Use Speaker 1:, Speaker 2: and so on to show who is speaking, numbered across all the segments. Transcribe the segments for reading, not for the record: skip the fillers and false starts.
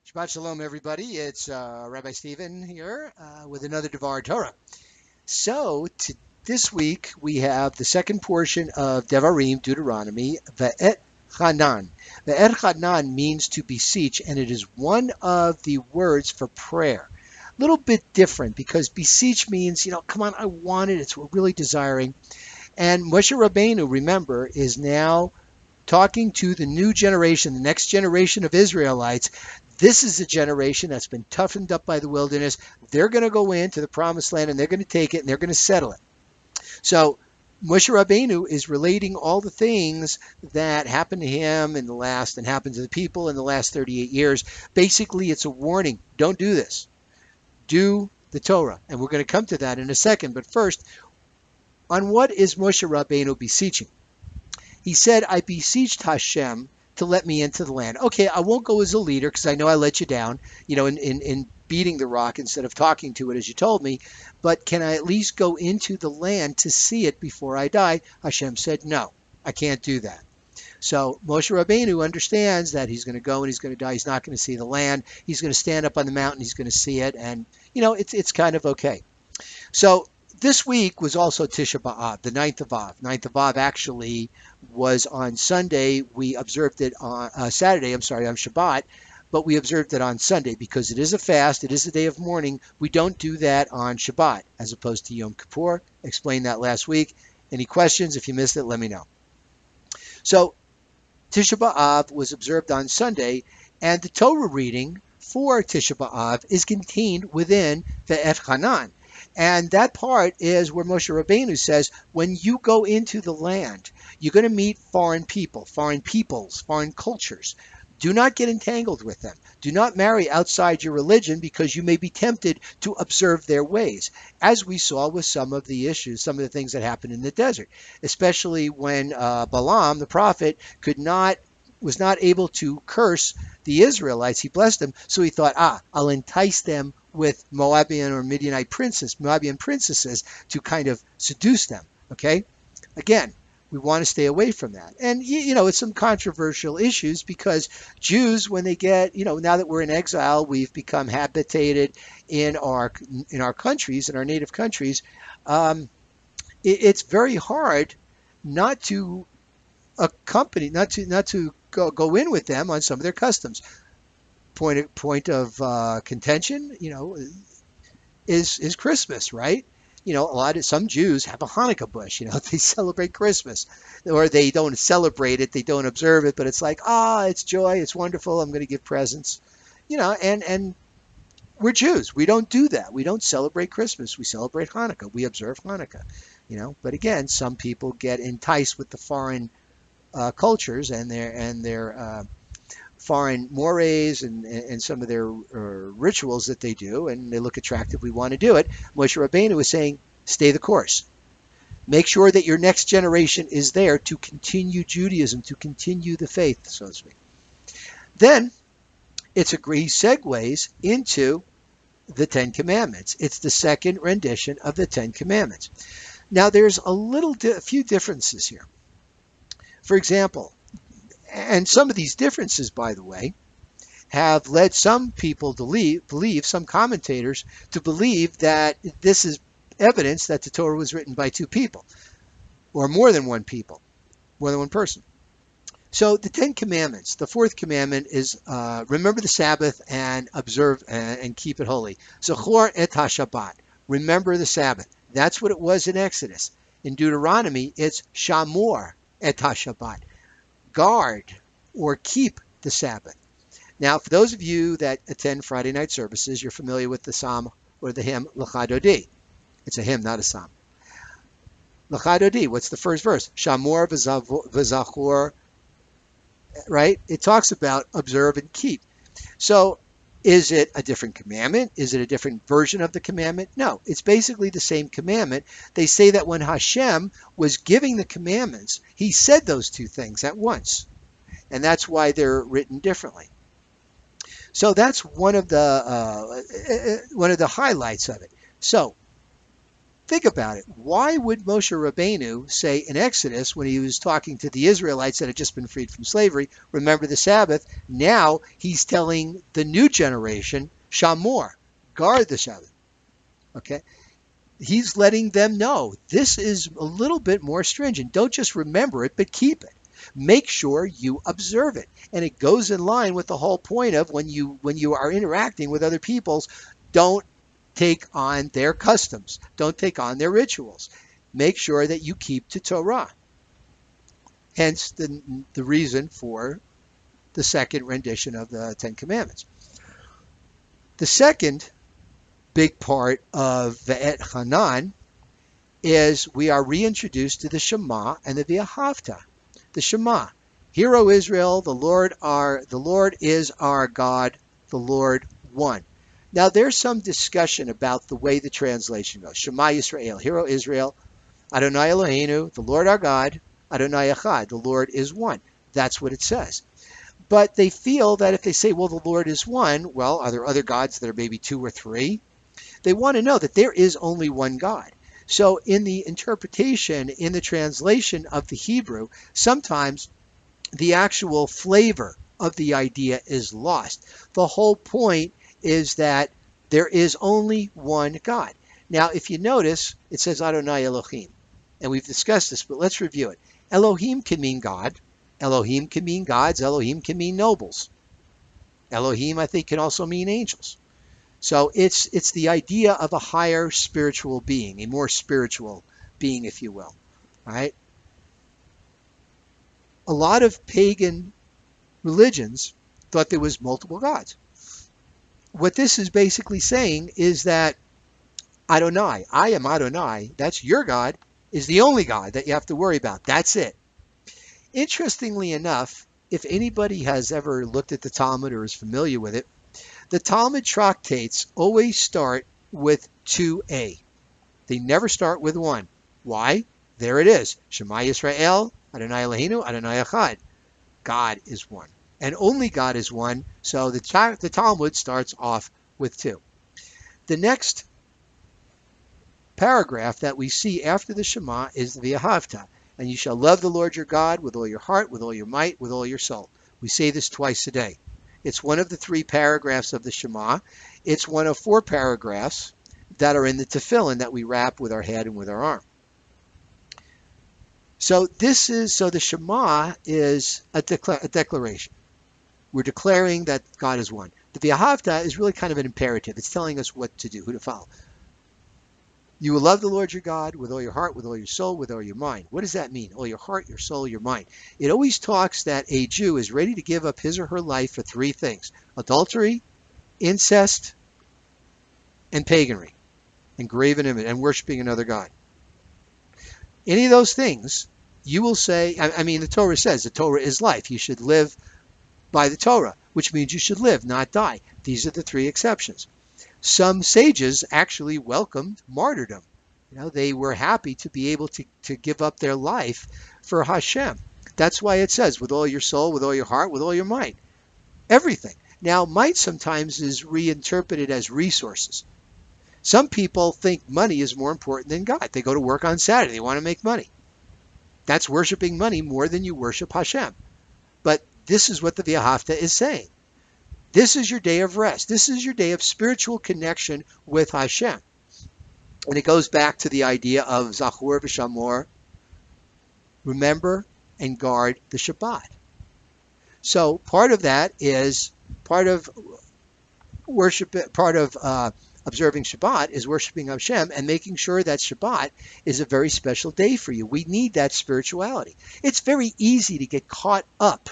Speaker 1: Shabbat Shalom, everybody. It's Rabbi Stephen here with another Devar Torah. This week we have the second portion of Devarim, Deuteronomy, V'Ethanan. V'Ethanan means to beseech, and it is one of the words for prayer. A little bit different because beseech means, come on, I want it. It's what we're really desiring. And Moshe Rabbeinu, remember, is now talking to the new generation, the next generation of Israelites. This is a generation that's been toughened up by the wilderness. They're going to go into the promised land and they're going to take it and they're going to settle it. So Moshe Rabbeinu is relating all the things that happened to him in the last and happened to the people in the last 38 years. Basically, it's a warning. Don't do this. Do the Torah. And we're going to come to that in a second. But first, on what is Moshe Rabbeinu beseeching? He said, I beseeched HaShem to let me into the land. Okay, I won't go as a leader because I know I let you down, in beating the rock instead of talking to it as you told me. But can I at least go into the land to see it before I die? Hashem said, no, I can't do that. So Moshe Rabbeinu understands that he's going to go and he's going to die. He's not going to see the land. He's going to stand up on the mountain. He's going to see it. And, it's kind of okay. So this week was also Tisha B'Av, the 9th of Av. 9th of Av actually was on Sunday. We observed it on Saturday, on Shabbat, but we observed it on Sunday because it is a fast. It is a day of mourning. We don't do that on Shabbat as opposed to Yom Kippur. Explained that last week. Any questions? If you missed it, let me know. So Tisha B'Av was observed on Sunday, and the Torah reading for Tisha B'Av is contained within the V'Ethanan. And that part is where Moshe Rabbeinu says, when you go into the land, you're going to meet foreign people, foreign peoples, foreign cultures. Do not get entangled with them. Do not marry outside your religion because you may be tempted to observe their ways, as we saw with some of the issues, some of the things that happened in the desert, especially when Balaam, the prophet, was not able to curse the Israelites. He blessed them, so he thought, I'll entice them with Moabian or Midianite Moabian princesses to kind of seduce them, okay? Again, we want to stay away from that. And, it's some controversial issues because Jews, when they get, now that we're in exile, we've become habitated in our countries, in our native countries, it's very hard not to accompany, not to go in with them on some of their customs. Point of contention, is Christmas, right? Some Jews have a Hanukkah bush. They celebrate Christmas, or they don't celebrate it, they don't observe it, but it's like, it's joy, it's wonderful. I'm going to give presents, and we're Jews. We don't do that. We don't celebrate Christmas. We celebrate Hanukkah. We observe Hanukkah, But again, some people get enticed with the foreign cultures and their foreign mores and some of their rituals that they do, and they look attractive. We want to do it. Moshe Rabbeinu is saying, stay the course. Make sure that your next generation is there to continue Judaism, to continue the faith, so to speak. Then he segues into the Ten Commandments. It's the second rendition of the Ten Commandments. Now there's a few differences here. For example, and some of these differences, by the way, have led some people to believe, some commentators, to believe that this is evidence that the Torah was written by two people, or more than one person. So the Ten Commandments, the fourth commandment is remember the Sabbath and observe and keep it holy. Zachor et HaShabbat, remember the Sabbath. That's what it was in Exodus. In Deuteronomy, it's Shamor et HaShabbat. Guard or keep the Sabbath. Now, for those of you that attend Friday night services, you're familiar with the psalm or the hymn Lecha Dodi. It's a hymn, not a psalm. Lecha Dodi, what's the first verse? Shamor v'zachor, right? It talks about observe and keep. So, is it a different commandment? Is it a different version of the commandment? No, it's basically the same commandment. They say that when Hashem was giving the commandments, he said those two things at once. And that's why they're written differently. So that's one of the highlights of it. So Think about it. Why would Moshe Rabbeinu say in Exodus, when he was talking to the Israelites that had just been freed from slavery, remember the Sabbath? Now he's telling the new generation, Shamor, guard the Sabbath. Okay? He's letting them know this is a little bit more stringent. Don't just remember it, but keep it. Make sure you observe it. And it goes in line with the whole point of when you are interacting with other peoples, don't take on their customs. Don't take on their rituals. Make sure that you keep to Torah. Hence the reason for the second rendition of the Ten Commandments. The second big part of V'Ethanan is we are reintroduced to the Shema and the V'Ahavta. The Shema. Hear, O Israel, the Lord is our God, the Lord one. Now, there's some discussion about the way the translation goes. Shema Yisrael, Hear, O Israel, Adonai Eloheinu, the Lord our God, Adonai Echad, the Lord is one. That's what it says. But they feel that if they say, well, the Lord is one, well, are there other gods that are maybe two or three? They want to know that there is only one God. So in the interpretation, in the translation of the Hebrew, sometimes the actual flavor of the idea is lost. The whole point is that there is only one God. Now, if you notice, it says Adonai Elohim. And we've discussed this, but let's review it. Elohim can mean God. Elohim can mean gods. Elohim can mean nobles. Elohim, I think, can also mean angels. So it's the idea of a higher spiritual being, a more spiritual being, if you will. All right? A lot of pagan religions thought there was multiple gods. What this is basically saying is that Adonai, I am Adonai, that's your God, is the only God that you have to worry about. That's it. Interestingly enough, if anybody has ever looked at the Talmud or is familiar with it, the Talmud tractates always start with 2a. They never start with 1. Why? There it is. Shema Yisrael, Adonai Eloheinu, Adonai Echad. God is one. And only God is one, so the Talmud starts off with 2. The next paragraph that we see after the Shema is the V'Ahavta. And you shall love the Lord your God with all your heart, with all your might, with all your soul. We say this twice a day. It's one of the 3 paragraphs of the Shema. It's one of 4 paragraphs that are in the tefillin that we wrap with our head and with our arm. So the Shema is a declaration. We're declaring that God is one. The V'Ahavta is really kind of an imperative. It's telling us what to do, who to follow. You will love the Lord your God with all your heart, with all your soul, with all your mind. What does that mean? All your heart, your soul, your mind. It always talks that a Jew is ready to give up his or her life for 3 things: adultery, incest, and paganry, and graven image, and worshiping another God. Any of those things, you will say, the Torah says the Torah is life. You should live by the Torah, which means you should live, not die. These are the 3 exceptions. Some sages actually welcomed martyrdom. They were happy to be able to give up their life for HaShem. That's why it says, with all your soul, with all your heart, with all your might. Everything. Now, might sometimes is reinterpreted as resources. Some people think money is more important than God. They go to work on Saturday. They want to make money. That's worshiping money more than you worship HaShem. But this is what the V'Ahavta is saying. This is your day of rest. This is your day of spiritual connection with HaShem. And it goes back to the idea of Zachor v'Shamor, remember and guard the Shabbat. So part of that is part of observing Shabbat is worshiping HaShem and making sure that Shabbat is a very special day for you. We need that spirituality. It's very easy to get caught up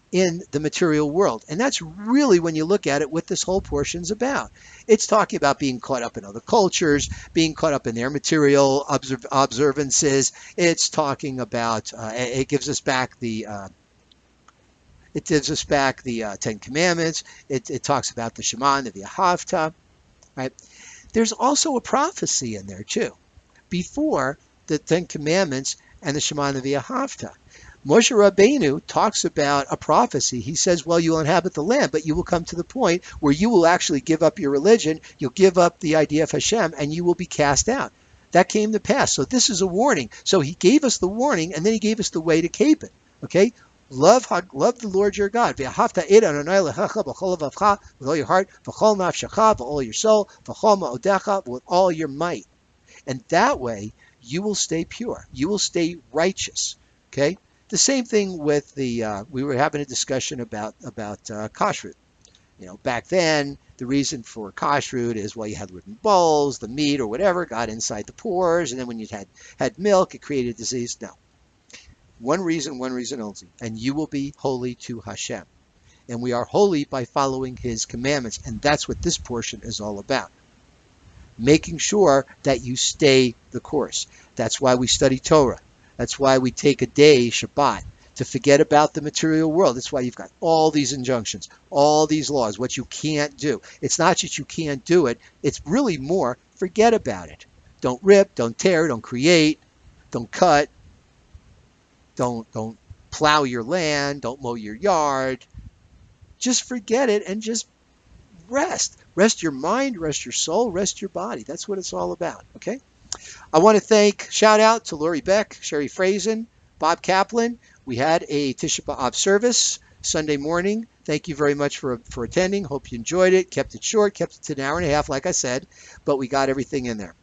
Speaker 1: in the material world. And that's really, when you look at it, what this whole portion's about. It's talking about being caught up in other cultures, being caught up in their material observances. It's talking about, it gives us back the Ten Commandments. It talks about the Shema and the V'Ahavta. Right? There's also a prophecy in there too, before the Ten Commandments and the Shema and the V'Ahavta. Moshe Rabbeinu talks about a prophecy. He says, well, you'll inhabit the land, but you will come to the point where you will actually give up your religion. You'll give up the idea of Hashem, and you will be cast out. that came to pass. So this is a warning. So he gave us the warning, and then he gave us the way to keep it. Okay? Love the Lord your God. With all your heart, with all your soul, with all your might. And that way, you will stay pure. You will stay righteous. Okay? The same thing with we were having a discussion about kashrut. Back then, the reason for kashrut is, well, you had wooden bowls, the meat or whatever got inside the pores, and then when you had milk, it created disease. No. One reason only, and you will be holy to HaShem. And we are holy by following his commandments, and that's what this portion is all about. Making sure that you stay the course. That's why we study Torah. That's why we take a day, Shabbat, to forget about the material world. That's why you've got all these injunctions, all these laws, what you can't do. It's not that you can't do it. It's really more, forget about it. Don't rip, don't tear, don't create, don't cut, don't plow your land, don't mow your yard. Just forget it and just rest. Rest your mind, rest your soul, rest your body. That's what it's all about, okay? I want to shout out to Lori Beck, Sherry Frazen, Bob Kaplan. We had a Tisha B'Av service Sunday morning. Thank you very much for attending. Hope you enjoyed it. Kept it short, kept it to an hour and a half, like I said, but we got everything in there.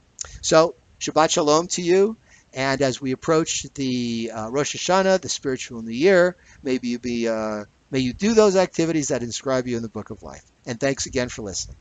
Speaker 1: So, Shabbat Shalom to you. And as we approach the Rosh Hashanah, the spiritual new year, may you do those activities that inscribe you in the book of life. And thanks again for listening.